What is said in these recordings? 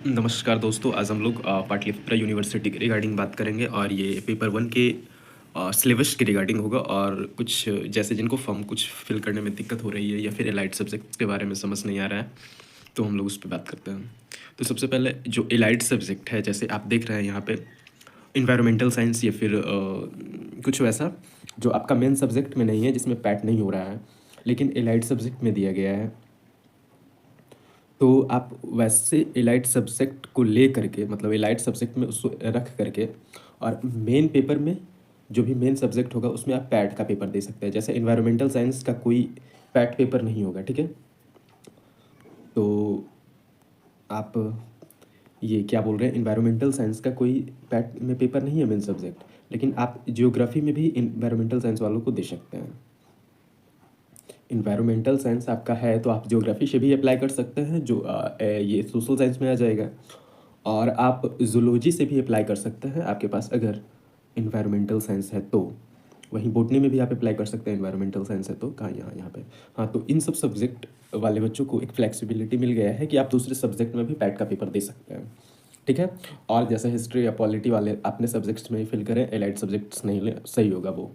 नमस्कार दोस्तों, आज हम लोग पाटलिपुत्रा यूनिवर्सिटी के रिगार्डिंग बात करेंगे और ये पेपर 1 के सिलेबस के रिगार्डिंग होगा और कुछ जैसे जिनको फॉर्म कुछ फिल करने में दिक्कत हो रही है या फिर एलाइड सब्जेक्ट्स के बारे में समझ नहीं आ रहा है, तो हम लोग उस पे बात करते हैं। तो सबसे पहले जो एलाइड सब्जेक्ट है, जैसे आप देख रहे हैं यहाँ पे एनवायरमेंटल साइंस या फिर कुछ वैसा जो आपका मेन सब्जेक्ट में नहीं है, जिसमें पैट नहीं हो रहा है, लेकिन एलाइड सब्जेक्ट में दिया गया है। तो आप वैसे एलाइड सब्जेक्ट को ले करके, मतलब एलाइड सब्जेक्ट में उसको रख करके, और मेन पेपर में जो भी मेन सब्जेक्ट होगा उसमें आप पैट का पेपर दे सकते हैं। जैसे एनवायरमेंटल साइंस का कोई पैट पेपर नहीं होगा, ठीक है। तो आप ये क्या बोल रहे हैं, एनवायरमेंटल साइंस का कोई पैट में पेपर नहीं है मेन सब्जेक्ट, लेकिन आप जियोग्राफी में भी एनवायरमेंटल साइंस वालों को दे सकते हैं। इन्वायरमेंटल साइंस आपका है तो आप ज्योग्राफी से भी अप्लाई कर सकते हैं, जो ये सोशल साइंस में आ जाएगा। और आप जूलॉजी से भी अप्लाई कर सकते हैं, आपके पास अगर इन्वायरमेंटल साइंस है तो। वहीं बोटनी में भी आप अप्लाई कर सकते हैं, इन्वायरमेंटल साइंस है तो। कहाँ, यहाँ यहाँ पे। हाँ, तो इन सब सब्जेक्ट वाले बच्चों को एक फ्लेक्सिबिलिटी मिल गया है कि आप दूसरे सब्जेक्ट में भी पैट का पेपर दे सकते हैं, ठीक है। और जैसे हिस्ट्री या पॉलिटी वाले अपने सब्जेक्ट्स में ही फिल करें, एलाइड सब्जेक्ट्स नहीं ले, सही होगा वो।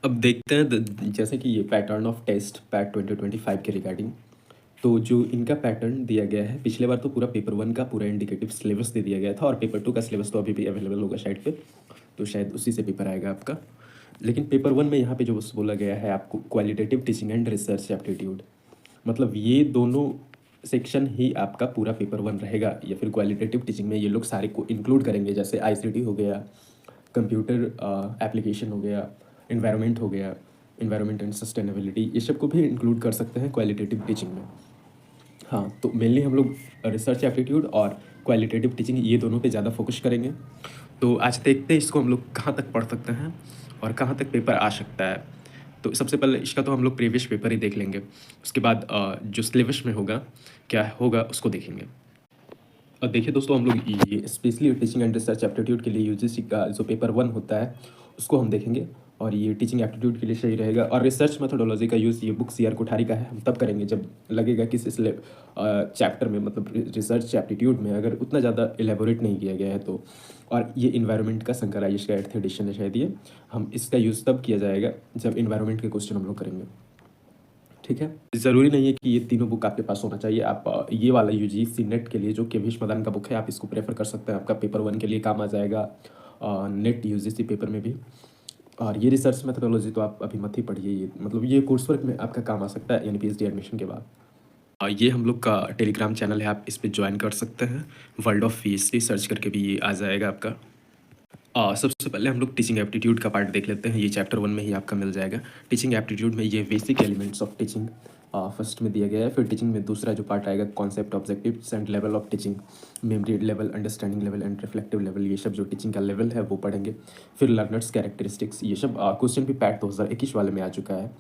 अब देखते हैं जैसे कि ये पैटर्न ऑफ टेस्ट पैट 2025 के रिगार्डिंग। तो जो इनका पैटर्न दिया गया है, पिछले बार तो पूरा पेपर 1 का पूरा इंडिकेटिव सिलेबस दे दिया गया था, और पेपर 2 का सिलेबस तो अभी भी अवेलेबल होगा साइट पे, तो शायद उसी से पेपर आएगा आपका। लेकिन पेपर 1 में यहाँ पे जो बस बोला गया है आपको, qualitative teaching and research aptitude, मतलब ये दोनों सेक्शन ही आपका पूरा पेपर 1 रहेगा। या फिर क्वालिटेटिव टीचिंग में ये लोग सारे को इंक्लूड करेंगे, जैसे आईसीटी हो गया, कंप्यूटर एप्लीकेशन हो गया, इन्वायरमेंट हो गया, इन्वायरमेंट एंड सस्टेनेबिलिटी, ये सब को भी इंक्लूड कर सकते हैं क्वालिटेटिव टीचिंग में। हाँ, तो मेनली हम लोग रिसर्च एप्टीट्यूड और क्वालिटेटिव टीचिंग ये दोनों पे ज़्यादा फोकस करेंगे। तो आज देखते हैं इसको हम लोग कहाँ तक पढ़ सकते हैं और कहाँ तक पेपर आ सकता है। तो सबसे पहले इसका तो हम लोग प्रीवियस पेपर ही देख लेंगे, उसके बाद जो सिलेबस में होगा क्या होगा उसको देखेंगे। और देखिए दोस्तों, हम लोग ये specially teaching and research aptitude के लिए यूजीसी का जो पेपर 1 होता है उसको हम देखेंगे, और ये टीचिंग एप्टीट्यूड के लिए सही रहेगा। और रिसर्च मेथोडोलॉजी का यूज़ ये बुक सीआर कोठारी का है, हम तब करेंगे जब लगेगा कि इस चैप्टर में, मतलब रिसर्च एप्टीट्यूड में अगर उतना ज़्यादा एलेबोरेट नहीं किया गया है तो। और ये इन्वायरमेंट का शंकर आयुष का 8th एडिशन है शायद, ये हम इसका यूज़ तब किया जाएगा जब इन्वायरमेंट के क्वेश्चन हम लोग करेंगे, ठीक है। ज़रूरी नहीं है कि ये तीनों बुक आपके पास होना चाहिए। आप ये वाला यूजीसी नेट के लिए जो केविश मदान का बुक है, आप इसको प्रेफर कर सकते हैं, आपका पेपर 1 के लिए काम आ जाएगा, नेट यूजीसी पेपर में भी। और ये रिसर्च मेथोडोलॉजी तो आप अभी मत ही पढ़िए, ये मतलब ये कोर्स वर्क में आपका काम आ सकता है, यानी पीएचडी एडमिशन के बाद। ये हम लोग का टेलीग्राम चैनल है, आप इस पर ज्वाइन कर सकते हैं। वर्ल्ड ऑफ पीएचडी सर्च करके भी ये आ जाएगा आपका। सबसे पहले हम लोग टीचिंग एप्टीट्यूड का पार्ट देख लेते हैं, ये चैप्टर 1 में ही आपका मिल जाएगा। टीचिंग एप्टीट्यूड में ये basic elements of teaching first में दिया गया है। फिर टीचिंग में दूसरा जो पार्ट आएगा, concept, objectives and level of teaching, memory level, understanding level and reflective level, ये सब जो टीचिंग का लेवल है वो पढ़ेंगे। फिर लर्नर्स कैरेक्टरिस्टिक्स, ये सब क्वेश्चन भी पैट 2021 वाले में आ चुका है।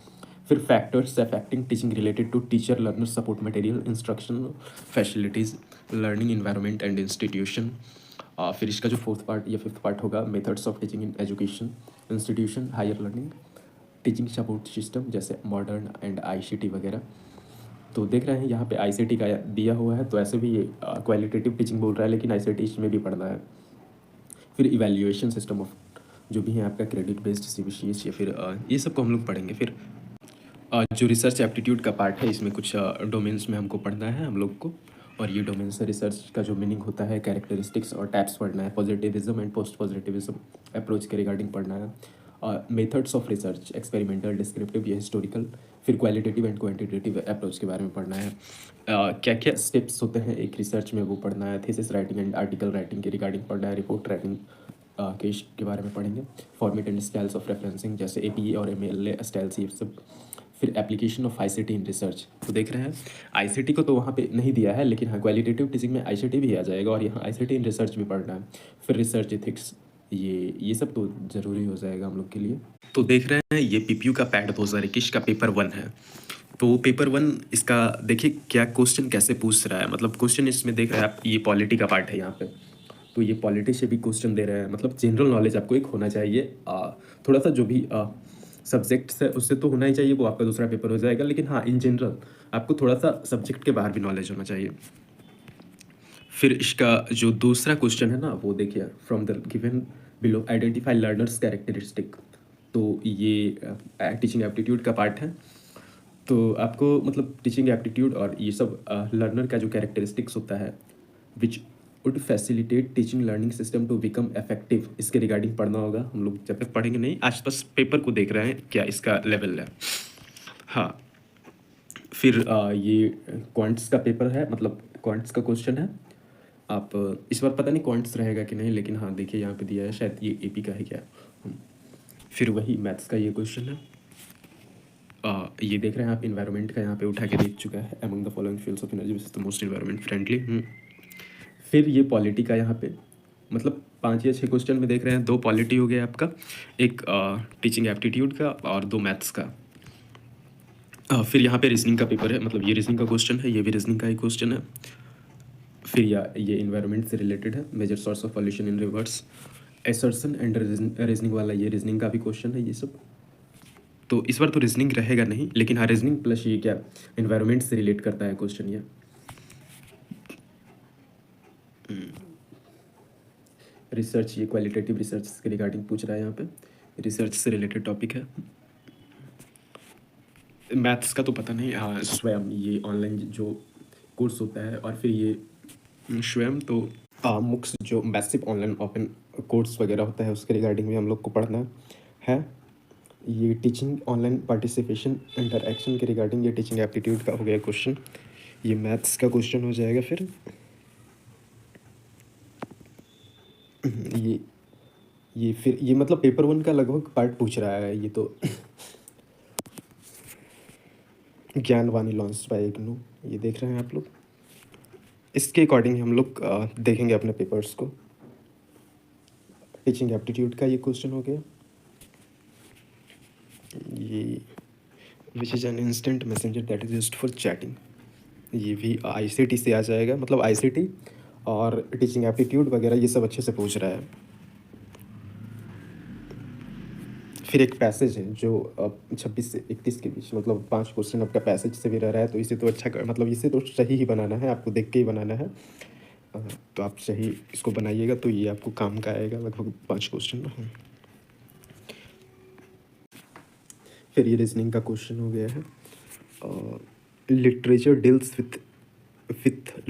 फिर factors affecting teaching related to teacher, learner, support material, instruction facilities, learning environment and institution. फिर इसका जो 4th पार्ट या 5th पार्ट होगा, methods of teaching in education institution, higher learning, teaching support system जैसे मॉडर्न एंड आईसीटी वगैरह। तो देख रहे हैं यहाँ पे आईसीटी का दिया हुआ है, तो ऐसे भी ये क्वालिटेटिव टीचिंग बोल रहा है, लेकिन आईसीटी इसमें भी पढ़ना है। फिर इवैल्यूएशन सिस्टम ऑफ जो भी है आपका, क्रेडिट बेस्ड, सीबीसीएस, या फिर ये सब को हम लोग पढ़ेंगे। फिर जो रिसर्च एप्टीट्यूड का पार्ट है, इसमें कुछ डोमेन्स में हमको पढ़ना है हम लोग को, और ये डोमेन्स है रिसर्च का जो मीनिंग होता है, कैरेक्टरिस्टिक्स और टाइप्स पढ़ना है, positivism and post positivism approach के रिगार्डिंग पढ़ना है, methods of research, experimental, descriptive या हिस्टोरिकल, फिर क्वालिटेटिव एंड क्वांटिटेटिव अप्रोच के बारे में पढ़ना है। क्या क्या स्टेप्स होते हैं एक रिसर्च में वो पढ़ना है, thesis writing and article writing के रिगार्डिंग पढ़ना है, रिपोर्ट राइटिंग केस के बारे में पढ़ेंगे, format and styles of referencing जैसे एपीए और एमएलए स्टाइल्स, ये सब। फिर application of ICT in research, तो देख रहे हैं आईसीटी को तो वहाँ पे नहीं दिया है, लेकिन हाँ क्वालिटेटिव टीचिंग में आईसीटी भी आ जाएगा, और यहाँ आईसीटी इन रिसर्च भी पढ़ना है। फिर रिसर्च एथिक्स, ये सब तो ज़रूरी हो जाएगा हम लोग के लिए। तो देख रहे हैं ये पीपीयू का पैट 2021 का पेपर 1 है। तो पेपर 1 इसका देखिए क्या क्वेश्चन कैसे पूछ रहा है, मतलब क्वेश्चन इसमें देख रहे हैं आप, ये पॉलिटी का पार्ट है यहाँ पे, तो ये पॉलिटी से भी क्वेश्चन दे रहे हैं, मतलब जनरल नॉलेज आपको एक होना चाहिए। थोड़ा सा जो भी सब्जेक्ट्स है उससे तो होना ही चाहिए, वो आपका दूसरा पेपर हो जाएगा, लेकिन हाँ इन जनरल आपको थोड़ा सा सब्जेक्ट के बाहर भी नॉलेज होना चाहिए। फिर इसका जो दूसरा क्वेश्चन है ना वो देखिए, from the given below identify learners characteristic. तो ये टीचिंग एप्टीट्यूड का पार्ट है। तो आपको मतलब टीचिंग एप्टीट्यूड और ये सब लर्नर का जो कैरेक्टरिस्टिक्स होता है which would facilitate teaching learning system to become effective, इसके रिगार्डिंग पढ़ना होगा। हम लोग जब तक पढ़ेंगे नहीं, आज बस पेपर को देख रहे हैं क्या इसका लेवल है। हाँ, फिर ये क्वांट्स का पेपर है, मतलब क्वांट्स का क्वेश्चन है। आप इस बार पता नहीं क्वांट्स रहेगा कि नहीं, लेकिन हाँ देखिए यहाँ पे दिया है, शायद ये एपी का है क्या। फिर वही मैथ्स का ये क्वेश्चन है। ये देख रहे हैं आप, इन्वायरमेंट का यहाँ पे उठा के देख चुका है, among the following fuels of energy which is the most environment friendly. फिर ये पॉलिटी का यहाँ पे, मतलब 5 या 6 क्वेश्चन में देख रहे हैं, 2 पॉलिटी हो गया आपका, एक टीचिंग एप्टीट्यूड का और 2 मैथ्स का। फिर यहाँ पे रीजनिंग का पेपर है, मतलब ये रीजनिंग का क्वेश्चन है, ये भी रीजनिंग का ही क्वेश्चन है। फिर ये इन्वायरमेंट से रिलेटेड है, major source of pollution in rivers, assertion and reasoning वाला ये रीजनिंग का भी क्वेश्चन है ये सब। तो इस बार तो रीजनिंग रहेगा नहीं, लेकिन हाँ रीजनिंग प्लस ये क्या इन्वायरमेंट से रिलेट करता है क्वेश्चन ये। रिसर्च, ये क्वालिटेटिव रिसर्च के रिगार्डिंग पूछ रहा है यहाँ पे, रिसर्च से रिलेटेड टॉपिक है। मैथ्स का तो पता नहीं, हाँ स्वयं ये ऑनलाइन जो कोर्स होता है, और फिर ये स्वयं तो मुक्स जो मैसिव ऑनलाइन ओपन कोर्स वगैरह होता है उसके रिगार्डिंग भी हम लोग को पढ़ना है। ये टीचिंग ऑनलाइन पार्टिसिपेशन इंटरएक्शन के रिगार्डिंग ये टीचिंग एप्टीट्यूड का हो गया क्वेश्चन। ये मैथ्स का क्वेश्चन हो जाएगा। फिर फिर ये मतलब पेपर 1 का लगभग पार्ट पूछ रहा है ये तो। ज्ञानवाणी लॉन्च बाय इग्नू, ये देख रहे हैं आप लोग, इसके अकॉर्डिंग हम लोग देखेंगे अपने पेपर्स को। टीचिंग एप्टीट्यूड का ये क्वेश्चन हो गया। ये which is an instant messenger that is used for chatting, ये भी आईसीटी से आ जाएगा, मतलब आईसीटी और टीचिंग एप्टीट्यूड वगैरह ये सब अच्छे से पूछ रहा है। फिर एक पैसेज है जो 26 से 31 के बीच, मतलब 5 क्वेश्चन आपका पैसेज से भी रह रहा है, तो इसे तो अच्छा मतलब इसे तो सही ही बनाना है, आपको देख के ही बनाना है। तो आप सही इसको बनाइएगा तो ये आपको काम का आएगा, लगभग 5 क्वेश्चन। फिर ये रीजनिंग का क्वेश्चन हो गया है। Literature deals with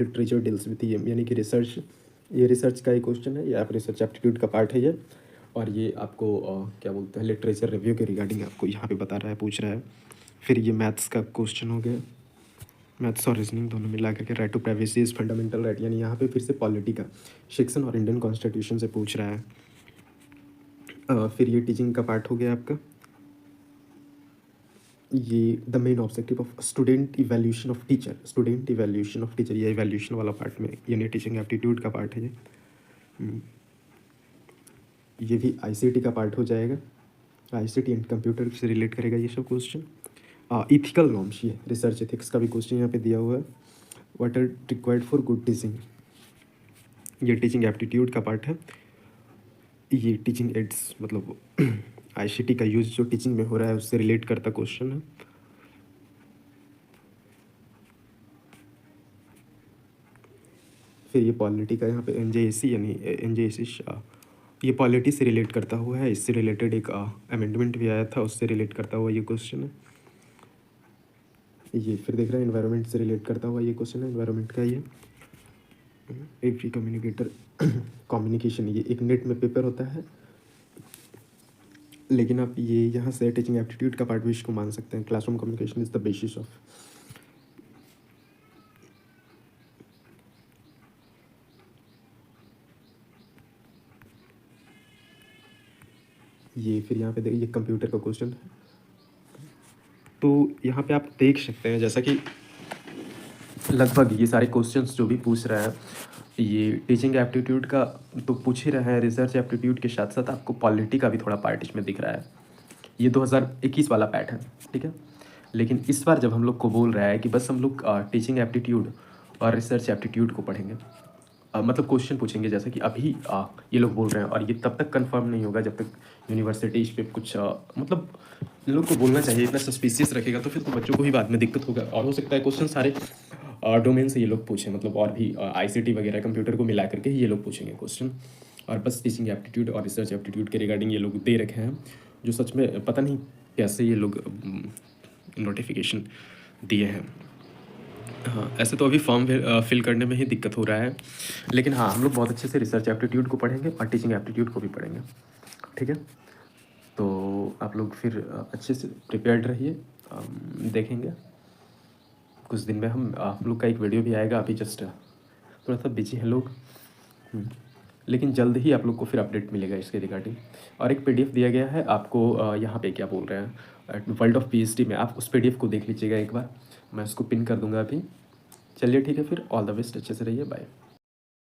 literature deals with, ये यानी कि रिसर्च, ये रिसर्च का ही क्वेश्चन है, ये आप रिसर्च एप्टीट्यूड का पार्ट है ये। और ये आपको क्या बोलते हैं, लिटरेचर रिव्यू के रिगार्डिंग आपको यहाँ पे बता रहा है, पूछ रहा है। फिर ये मैथ्स का क्वेश्चन हो गया, मैथ्स और रीजनिंग दोनों मिला करके। Right to privacy is fundamental right, यानी यहाँ पे फिर से पॉलिटी का सेक्शन और इंडियन कॉन्स्टिट्यूशन से पूछ रहा है। फिर ये टीचिंग का पार्ट हो गया आपका। ये the main objective of student evaluation of teacher, student evaluation of teacher, ये इवैल्यूएशन वाला पार्ट में, यानी टीचिंग एप्टीट्यूड का पार्ट है ये भी आईसीटी का पार्ट हो जाएगा, आईसीटी एंड कंप्यूटर से रिलेट करेगा ये सब क्वेश्चन। इथिकल नॉर्म्स, ये रिसर्च एथिक्स का भी क्वेश्चन यहाँ पे दिया हुआ है। What are required for good teaching, ये टीचिंग एप्टीट्यूड का पार्ट है। ये टीचिंग एड्स, मतलब आईसीटी का यूज जो टीचिंग में हो रहा है उससे रिलेट करता क्वेश्चन है। फिर ये पॉलिटी का यहाँ पे एनजेएसी, यानी एनजेएसी ये पॉलिटी से रिलेट करता हुआ है, इससे रिलेटेड एक अमेंडमेंट भी आया था, उससे रिलेट करता हुआ ये क्वेश्चन है। ये फिर देख रहे हैं इन्वायरमेंट से रिलेट करता हुआ ये क्वेश्चन है, इन्वायरमेंट का ये। एवरी कम्युनिकेटर कम्युनिकेशन, ये एक नेट में पेपर होता है, लेकिन आप ये यहाँ से टीचिंग एप्टीट्यूड का पार्ट भी इसको मान सकते हैं। Classroom communication is the basis of, ये फिर यहाँ पे देखिए ये कंप्यूटर का क्वेश्चन है। तो यहाँ पे आप देख सकते हैं जैसा कि लगभग ये सारे क्वेश्चंस जो भी पूछ रहा है, ये टीचिंग एप्टीट्यूड का तो पूछ ही रहे हैं, रिसर्च एप्टीट्यूड के साथ साथ आपको पॉलिटी का भी थोड़ा पार्ट इसमें दिख रहा है। ये 2021 वाला पैट है, ठीक है। लेकिन इस बार जब हम लोग को बोल रहा है कि बस हम लोग टीचिंग एप्टीट्यूड और रिसर्च एप्टीट्यूड को पढ़ेंगे, मतलब क्वेश्चन पूछेंगे जैसे कि अभी ये लोग बोल रहे हैं, और ये तब तक कंफर्म नहीं होगा जब तक यूनिवर्सिटी इस पर कुछ मतलब इन लोग को बोलना चाहिए, इतना सस्पिशियस रखेगा तो फिर तो बच्चों को ही बाद में दिक्कत होगा, और हो सकता है क्वेश्चन सारे डोमेन से ये लोग पूछें, मतलब और भी आईसीटी वगैरह कंप्यूटर को मिला करके ये लोग पूछेंगे क्वेश्चन। और बस टीचिंग एप्टीट्यूड और रिसर्च एप्टीट्यूड के रिगार्डिंग ये लोग दे रखे हैं, जो सच में पता नहीं कैसे ये लोग नोटिफिकेशन दिए हैं। हाँ, ऐसे तो अभी फॉर्म फिल करने में ही दिक्कत हो रहा है, लेकिन हाँ हम लोग बहुत अच्छे से रिसर्च एप्टीट्यूड को पढ़ेंगे और टीचिंग एप्टीट्यूड को भी पढ़ेंगे, ठीक है। तो आप लोग फिर अच्छे से प्रिपेयर्ड रहिए। देखेंगे कुछ दिन में आप लोग का एक वीडियो भी आएगा। अभी जस्ट थोड़ा सा बिजी हैं लोग, लेकिन जल्द ही आप लोग को फिर अपडेट मिलेगा इसके रिगार्डिंग। और एक पीडीएफ दिया गया है आपको, यहाँ पे क्या बोल रहे हैं, वर्ल्ड ऑफ पीएचडी में, आप उस पीडीएफ को देख लीजिएगा एक बार, मैं उसको पिन कर दूंगा अभी। चलिए ठीक है, फिर ऑल द बेस्ट, अच्छे से रहिए, बाय।